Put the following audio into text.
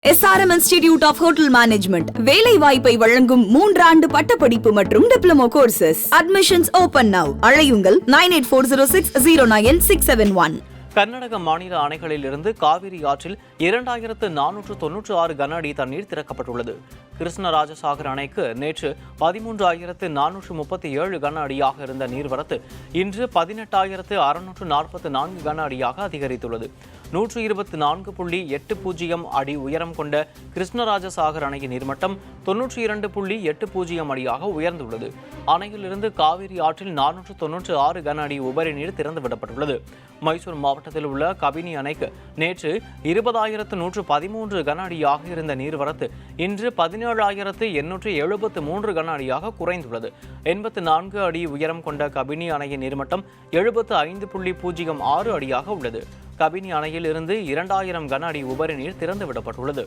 SRM Institute of Hotel Management வேலை வாய்ப்பை வழங்கும் 3 ஆண்டு பட்டப்படிப்பு மற்றும் diploma courses. Admissions open now. அழையுங்கள் 9840609671. கர்நாடக மாநில அணைகளில் இருந்து காவிரி ஆற்றில் 2496 கன அடி தண்ணீர் திறக்கப்பட்டுள்ளது. கிருஷ்ணராஜசாகர் அணைக்கு நேற்று 13437 கன அடியாக இருந்த நீர்வரத்து இன்று 18644 கன அடியாக அதிகரித்துள்ளது. 124.80 அடி உயரம் கொண்ட கிருஷ்ணராஜசாகர் அணையின் நீர்மட்டம் 92.80 அடியாக உயர்ந்துள்ளது. அணையிலிருந்து காவிரி ஆற்றில் 496 கன அடி உபரி நீர் திறந்துவிடப்பட்டுள்ளது. மைசூர் மாவட்டத்தில் உள்ள கபினி அணைக்கு நேற்று 20,113 கன அடியாக இருந்த நீர்வரத்து இன்று 17,873 கன அடியாக குறைந்துள்ளது. 84 அடி உயரம் கொண்ட கபினி அணையின் நீர்மட்டம் 75.06 அடியாக உள்ளது. கபினி அணையில் இருந்து 2000 கன அடி உபரி நீர் திறந்துவிடப்பட்டுள்ளது.